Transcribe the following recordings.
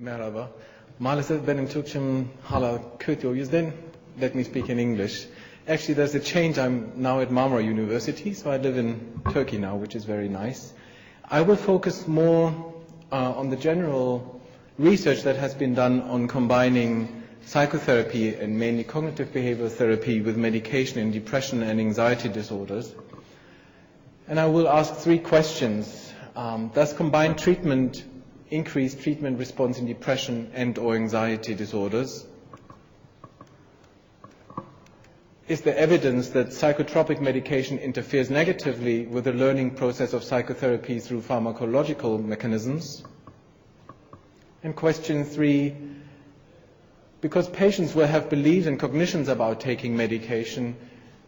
Merhaba. Maalesef benim Türkçem hala kötü, o yüzden let me speak in English. Actually, there's a change. I'm now at Marmara University, so I live in Turkey now, which is very nice. I will focus more on the general research that has been done on combining psychotherapy and mainly cognitive behavioral therapy with medication in depression and anxiety disorders. And I will ask three questions. Does combined treatment increase treatment response in depression and or anxiety disorders? Is there evidence that psychotropic medication interferes negatively with the learning process of psychotherapy through pharmacological mechanisms? And question three, because patients will have beliefs and cognitions about taking medication,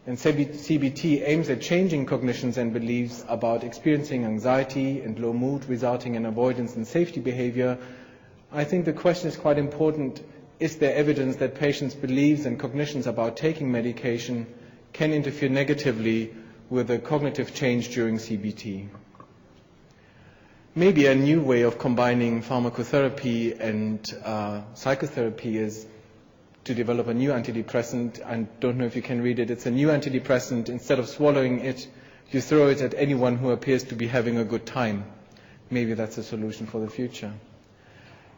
and CBT aims at changing cognitions and beliefs about experiencing anxiety and low mood resulting in avoidance and safety behavior, I think the question is quite important. Is there evidence that patients' beliefs and cognitions about taking medication can interfere negatively with the cognitive change during CBT? Maybe a new way of combining pharmacotherapy and psychotherapy is to develop a new antidepressant. I don't know if you can read it. It's a new antidepressant. Instead of swallowing it, you throw it at anyone who appears to be having a good time. Maybe that's a solution for the future.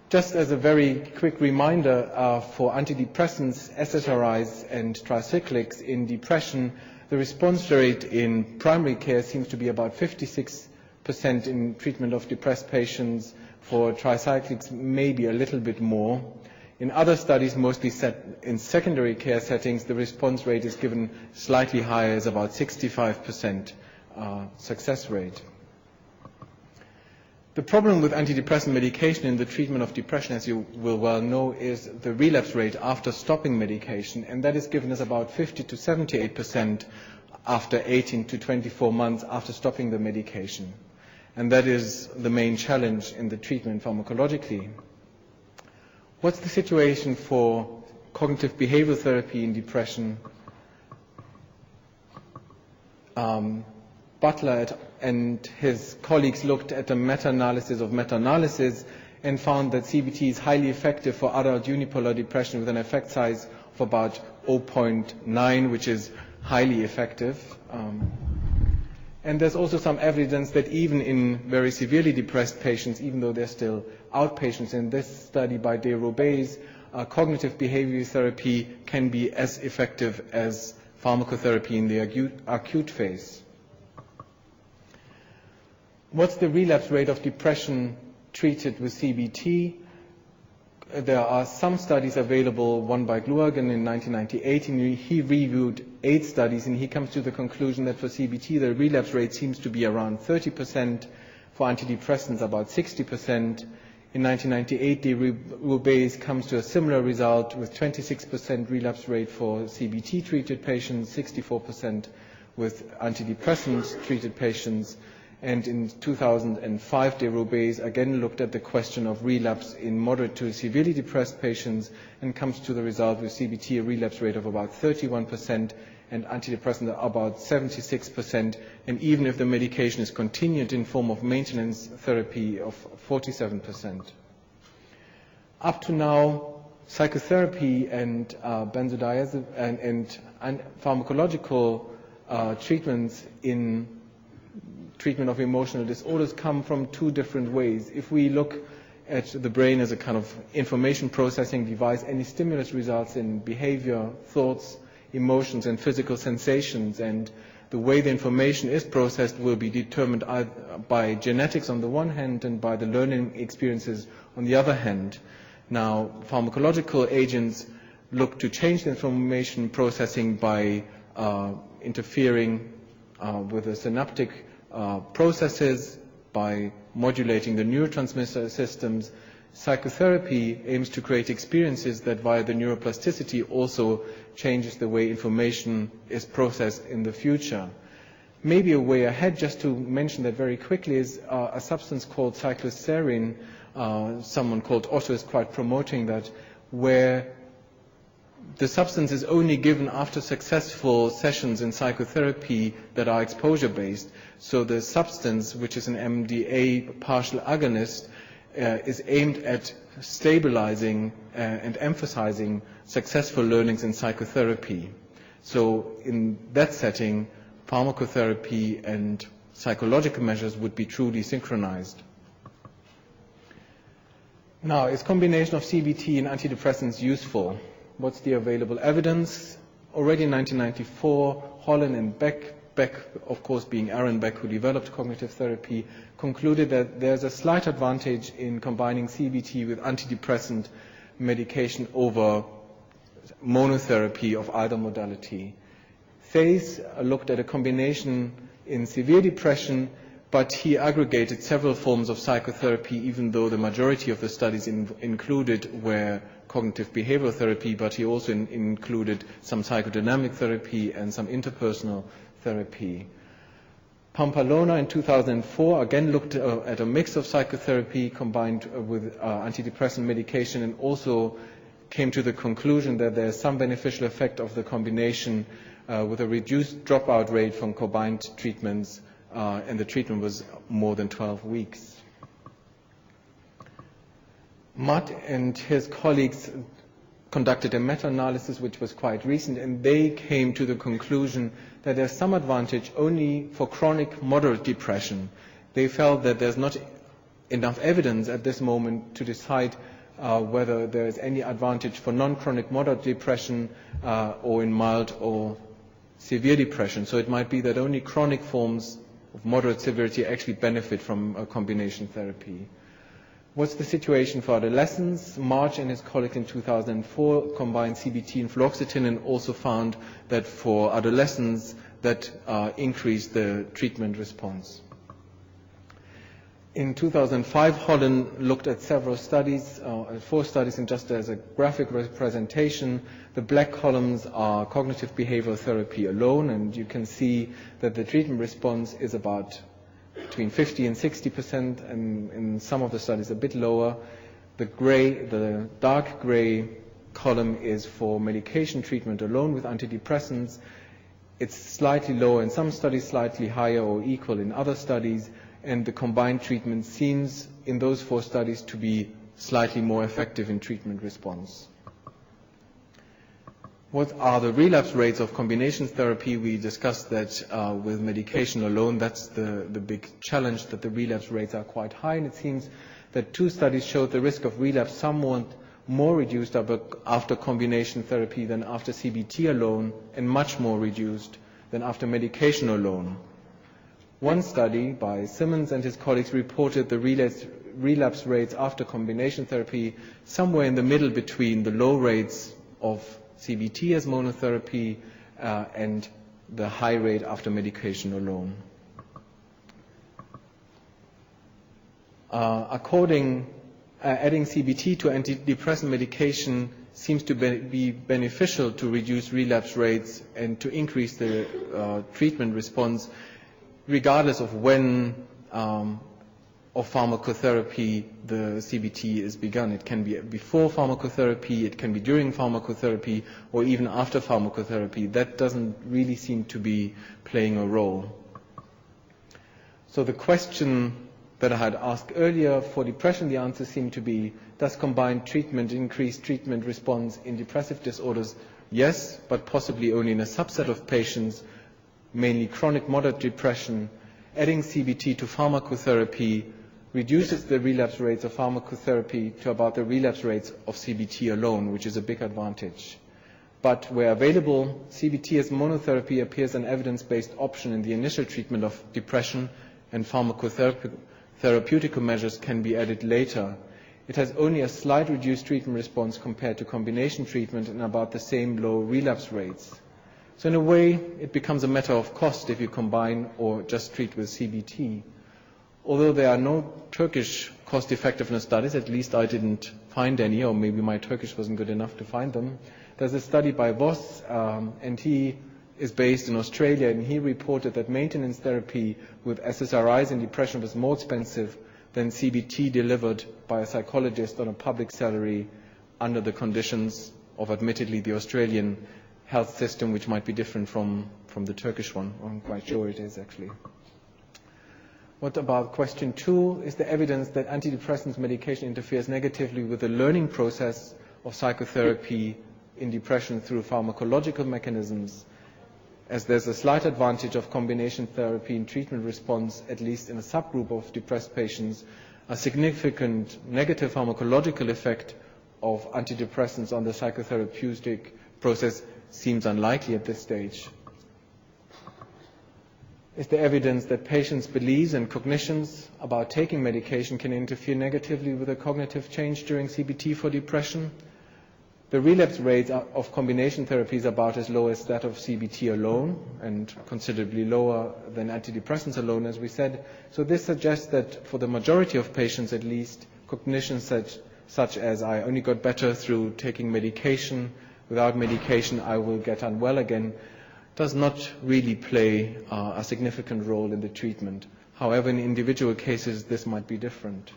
Just as a very quick reminder, for antidepressants, SSRIs and tricyclics in depression, the response rate in primary care seems to be about 56% in treatment of depressed patients. For tricyclics, maybe a little bit more. In other studies, mostly set in secondary care settings, the response rate is given slightly higher, as about 65% success rate. The problem with antidepressant medication in the treatment of depression, as you will well know, is the relapse rate after stopping medication, and that is given as about 50 to 78% after 18 to 24 months after stopping the medication. And that is the main challenge in the treatment pharmacologically. What's the situation for cognitive behavioral therapy in depression? Butler and his colleagues looked at a meta-analysis of meta-analysis and found that CBT is highly effective for adult unipolar depression with an effect size of about 0.9, which is highly effective. And there's also some evidence that even in very severely depressed patients, even though they're still outpatients, in this study by De Robeys, cognitive behavioral therapy can be as effective as pharmacotherapy in the acute phase. What's the relapse rate of depression treated with CBT? There are some studies available, one by Gluagen in 1998, and he reviewed 8 studies, and he comes to the conclusion that for CBT the relapse rate seems to be around 30%, for antidepressants about 60%. In 1998, De Robeys comes to a similar result with 26% relapse rate for CBT-treated patients, 64% with antidepressant-treated patients. And in 2005, De Robeys again looked at the question of relapse in moderate to severely depressed patients and comes to the result with CBT a relapse rate of about 31% and antidepressants about 76%, and even if the medication is continued in form of maintenance therapy of 47%. Up to now, psychotherapy and benzodiazepine and pharmacological treatments in treatment of emotional disorders come from 2 different ways. If we look at the brain as a kind of information processing device, any stimulus results in behavior, thoughts, emotions, and physical sensations, and the way the information is processed will be determined by genetics on the one hand and by the learning experiences on the other hand. Now, pharmacological agents look to change the information processing by interfering with the synaptic processes, by modulating the neurotransmitter systems. Psychotherapy aims to create experiences that via the neuroplasticity also changes the way information is processed in the future. Maybe a way ahead, just to mention that very quickly, is a substance called cycloserine. Someone called Otto is quite promoting that, where the substance is only given after successful sessions in psychotherapy that are exposure-based. So the substance, which is an MDA partial agonist, is aimed at stabilizing and emphasizing successful learnings in psychotherapy. So in that setting, pharmacotherapy and psychological measures would be truly synchronized. Now, is combination of CBT and antidepressants useful? What's the available evidence? Already in 1994, Holland and Beck, of course being Aaron Beck, who developed cognitive therapy, concluded that there's a slight advantage in combining CBT with antidepressant medication over monotherapy of either modality. Sayes looked at a combination in severe depression, but he aggregated several forms of psychotherapy, even though the majority of the studies included were cognitive behavioral therapy, but he also included some psychodynamic therapy and some interpersonal therapy. Pampalona in 2004 again looked at a mix of psychotherapy combined with antidepressant medication, and also came to the conclusion that there is some beneficial effect of the combination with a reduced dropout rate from combined treatments, and the treatment was more than 12 weeks. Mudd and his colleagues conducted a meta-analysis which was quite recent, and they came to the conclusion that there's some advantage only for chronic moderate depression. They felt that there's not enough evidence at this moment to decide whether there is any advantage for non-chronic moderate depression or in mild or severe depression. So it might be that only chronic forms of moderate severity actually benefit from a combination therapy. What's the situation for adolescents? March and his colleagues in 2004 combined CBT and fluoxetine and also found that for adolescents that increased the treatment response. In 2005, Holland looked at several studies, 4 studies, and just as a graphic representation, the black columns are cognitive behavioral therapy alone, and you can see that the treatment response is about between 50 and 60%, and in some of the studies a bit lower. The dark gray column is for medication treatment alone with antidepressants. It's slightly lower in some studies, slightly higher or equal in other studies, and the combined treatment seems in those 4 studies to be slightly more effective in treatment response. What are the relapse rates of combination therapy? We discussed that with medication alone, that's the big challenge, that the relapse rates are quite high, and it seems that 2 studies showed the risk of relapse somewhat more reduced after combination therapy than after CBT alone, and much more reduced than after medication alone. One study by Simmons and his colleagues reported the relapse rates after combination therapy somewhere in the middle between the low rates of CBT as monotherapy and the high rate after medication alone. Adding CBT to antidepressant medication seems to be beneficial to reduce relapse rates and to increase the treatment response, regardless of when of pharmacotherapy the CBT is begun. It can be before pharmacotherapy, it can be during pharmacotherapy, or even after pharmacotherapy. That doesn't really seem to be playing a role. So the question that I had asked earlier, for depression, the answer seemed to be, does combined treatment increase treatment response in depressive disorders? Yes, but possibly only in a subset of patients, mainly chronic moderate depression. Adding CBT to pharmacotherapy reduces the relapse rates of pharmacotherapy to about the relapse rates of CBT alone, which is a big advantage. But where available, CBT as monotherapy appears an evidence-based option in the initial treatment of depression, and pharmacotherapeutic measures can be added later. It has only a slight reduced treatment response compared to combination treatment and about the same low relapse rates. So in a way, it becomes a matter of cost if you combine or just treat with CBT. Although there are no Turkish cost-effectiveness studies, at least I didn't find any, or maybe my Turkish wasn't good enough to find them. There's a study by Voss, and he is based in Australia, and he reported that maintenance therapy with SSRIs in depression was more expensive than CBT delivered by a psychologist on a public salary under the conditions of, admittedly, the Australian health system, which might be different from the Turkish one. I'm quite sure it is, actually. What about question 2? Is there evidence that antidepressants medication interferes negatively with the learning process of psychotherapy in depression through pharmacological mechanisms, as there's a slight advantage of combination therapy in treatment response, at least in a subgroup of depressed patients? A significant negative pharmacological effect of antidepressants on the psychotherapeutic process seems unlikely at this stage. Is there evidence that patients' beliefs and cognitions about taking medication can interfere negatively with the cognitive change during CBT for depression? The relapse rate of combination therapy is about as low as that of CBT alone and considerably lower than antidepressants alone, as we said. So this suggests that for the majority of patients at least, cognitions such as I only got better through taking medication, without medication I will get unwell again, does not really play a significant role in the treatment. However, in individual cases this might be different.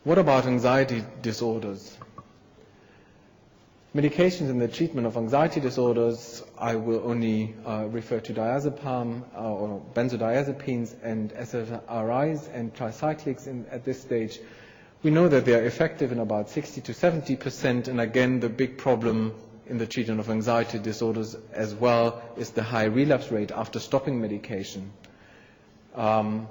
What about anxiety disorders? Medications in the treatment of anxiety disorders, I will only refer to diazepam or benzodiazepines and SSRIs and tricyclics at this stage. We know that they are effective in about 60 to 70%, and again the big problem in the treatment of anxiety disorders as well is the high relapse rate after stopping medication. With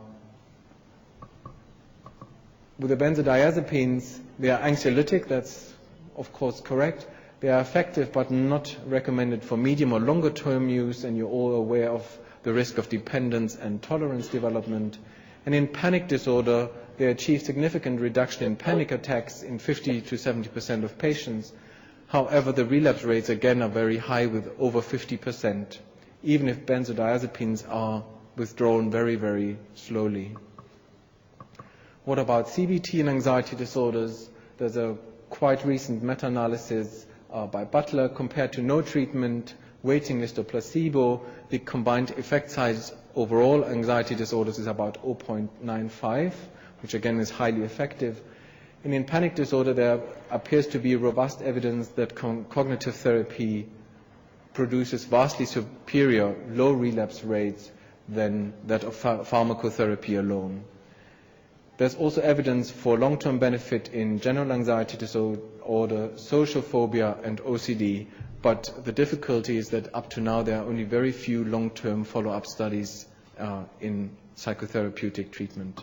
the benzodiazepines, they are anxiolytic, that's of course correct. They are effective but not recommended for medium or longer term use, and you're all aware of the risk of dependence and tolerance development. And in panic disorder, they achieve significant reduction in panic attacks in 50 to 70% of patients. However, the relapse rates again are very high with over 50%, even if benzodiazepines are withdrawn very, very slowly. What about CBT and anxiety disorders? There's a quite recent meta-analysis by Butler compared to no treatment, waiting list or placebo. The combined effect size overall anxiety disorders is about 0.95, which again is highly effective. And in panic disorder, there appears to be robust evidence that cognitive therapy produces vastly superior low relapse rates than that of pharmacotherapy alone. There's also evidence for long-term benefit in general anxiety disorder, social phobia, and OCD, but the difficulty is that up to now there are only very few long-term follow-up studies in psychotherapeutic treatment.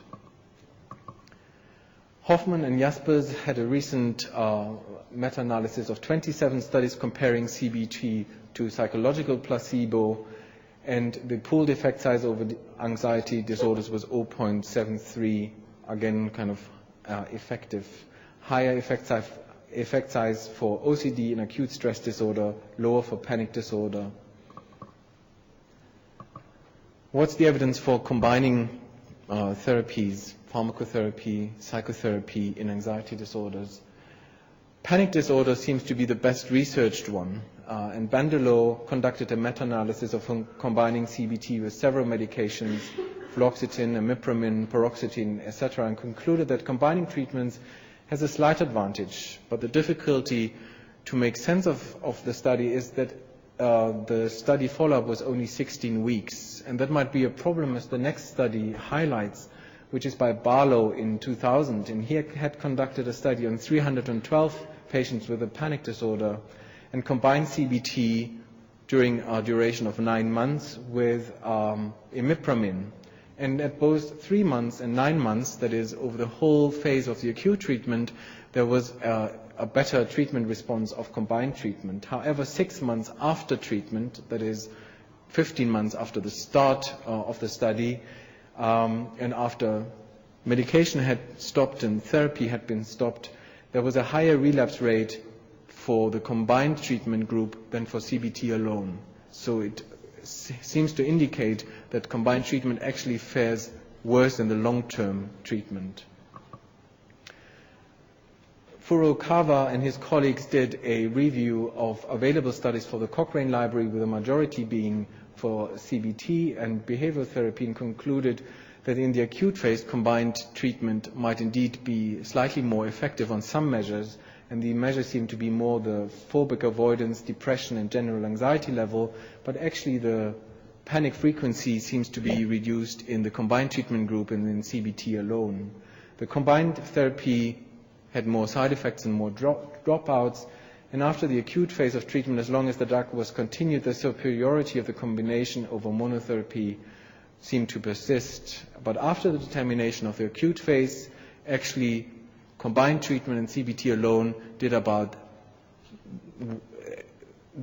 Hoffman and Jaspers had a recent meta-analysis of 27 studies comparing CBT to psychological placebo, and the pooled effect size over the anxiety disorders was 0.73, again kind of effective. Higher effect size for OCD and acute stress disorder, lower for panic disorder. What's the evidence for combining therapies, pharmacotherapy, psychotherapy in anxiety disorders? Panic disorder seems to be the best researched one, and Bandelow conducted a meta-analysis of combining CBT with several medications, fluoxetine, imipramine, paroxetine, etc., and concluded that combining treatments has a slight advantage, but the difficulty to make sense of the study is that the study follow-up was only 16 weeks, and that might be a problem as the next study highlights, which is by Barlow in 2000, and he had conducted a study on 312 patients with a panic disorder and combined CBT during a duration of 9 months with imipramine. And at both 3 months and 9 months, that is over the whole phase of the acute treatment, there was a better treatment response of combined treatment. However, 6 months after treatment, that is 15 months after the start of the study, and after medication had stopped and therapy had been stopped, there was a higher relapse rate for the combined treatment group than for CBT alone. So it seems to indicate that combined treatment actually fares worse than the long-term treatment. Furukawa and his colleagues did a review of available studies for the Cochrane Library, with a majority being for CBT and behavioral therapy, and concluded that in the acute phase, combined treatment might indeed be slightly more effective on some measures, and the measures seem to be more the phobic avoidance, depression, and general anxiety level, but actually the panic frequency seems to be reduced in the combined treatment group and in CBT alone. The combined therapy had more side effects and more dropouts, and after the acute phase of treatment, as long as the drug was continued, the superiority of the combination over monotherapy seemed to persist. But after the termination of the acute phase, actually combined treatment and CBT alone did about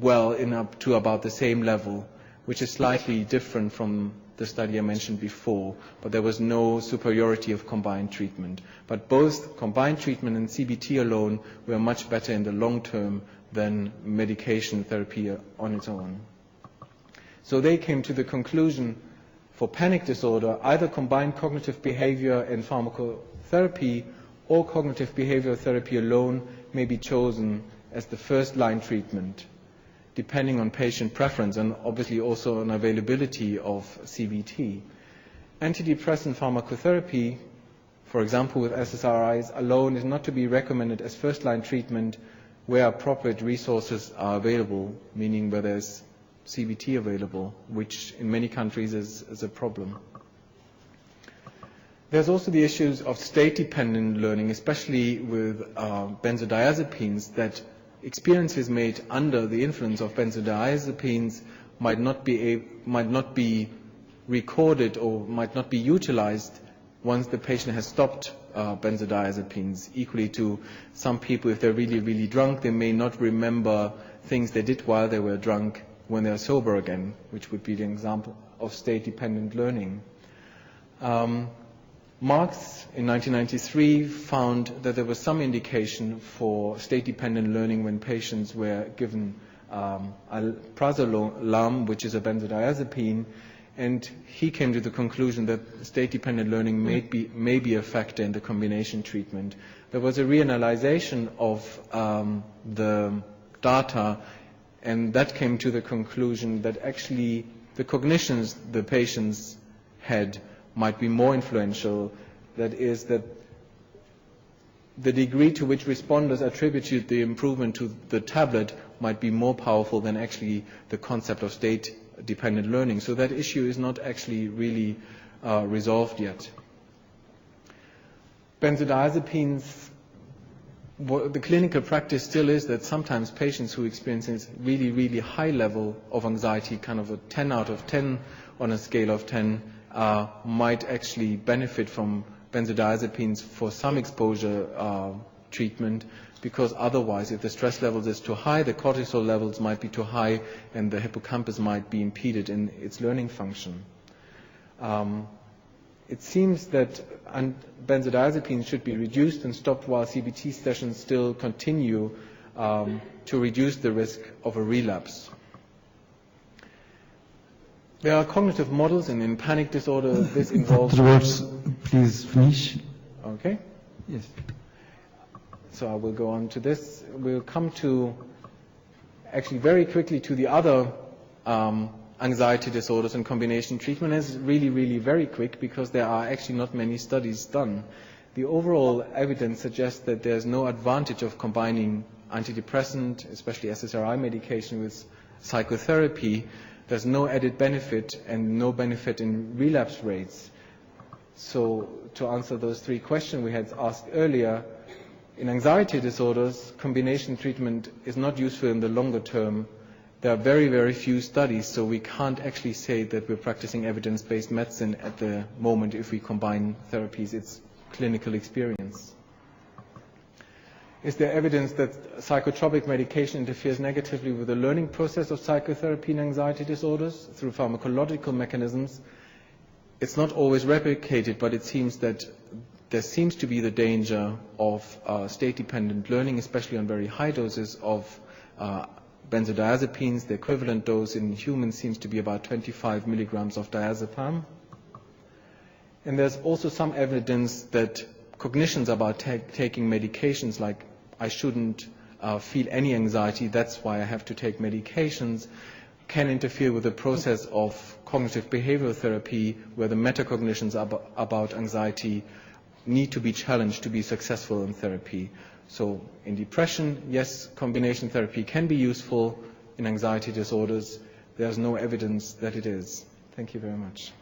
up to about the same level, which is slightly different from the study I mentioned before, but there was no superiority of combined treatment. But both combined treatment and CBT alone were much better in the long term than medication therapy on its own. So they came to the conclusion for panic disorder, either combined cognitive behavior and pharmacotherapy or cognitive behavioral therapy alone may be chosen as the first-line treatment, depending on patient preference and obviously also on availability of CBT. Antidepressant pharmacotherapy, for example with SSRIs alone, is not to be recommended as first-line treatment where appropriate resources are available, meaning where there's CBT available, which in many countries is a problem. There's also the issues of state-dependent learning, especially with benzodiazepines, that experiences made under the influence of benzodiazepines might not be recorded or might not be utilized once the patient has stopped benzodiazepines. Equally to some people, if they're really, really drunk, they may not remember things they did while they were drunk when they're sober again, which would be the example of state-dependent learning. Marx, in 1993, found that there was some indication for state-dependent learning when patients were given alprazolam, which is a benzodiazepine, and he came to the conclusion that state-dependent learning may be a factor in the combination treatment. There was a reanalyzation of the data, and that came to the conclusion that actually the cognitions the patients had might be more influential. That is, that the degree to which responders attributed the improvement to the tablet might be more powerful than actually the concept of state-dependent learning. So that issue is not actually really resolved yet. Benzodiazepines, the clinical practice still is that sometimes patients who experience this really, really high level of anxiety, kind of a 10 out of 10 on a scale of 10, might actually benefit from benzodiazepines for some exposure treatment, because otherwise, if the stress levels is too high, the cortisol levels might be too high, and the hippocampus might be impeded in its learning function. It seems that benzodiazepines should be reduced and stopped while CBT sessions still continue to reduce the risk of a relapse. There are cognitive models, and in panic disorder, this involves... Afterwards, please finish. Okay. Yes. So I will go on to this. We'll come to, actually very quickly, to the other anxiety disorders and combination treatment. Is really, really very quick because there are actually not many studies done. The overall evidence suggests that there's no advantage of combining antidepressant, especially SSRI medication, with psychotherapy. There's no added benefit and no benefit in relapse rates. So to answer those three questions we had asked earlier, in anxiety disorders, combination treatment is not useful in the longer term. There are very, very few studies, so we can't actually say that we're practicing evidence-based medicine at the moment if we combine therapies. It's clinical experience. Is there evidence that psychotropic medication interferes negatively with the learning process of psychotherapy in anxiety disorders through pharmacological mechanisms? It's not always replicated, but it seems that there seems to be the danger of state-dependent learning, especially on very high doses of benzodiazepines. The equivalent dose in humans seems to be about 25 milligrams of diazepam. And there's also some evidence that cognitions about taking medications, like I shouldn't feel any anxiety, that's why I have to take medications, can interfere with the process of cognitive behavioral therapy, where the metacognitions about anxiety need to be challenged to be successful in therapy. So in depression, yes, combination therapy can be useful. In anxiety disorders, there's no evidence that it is. Thank you very much.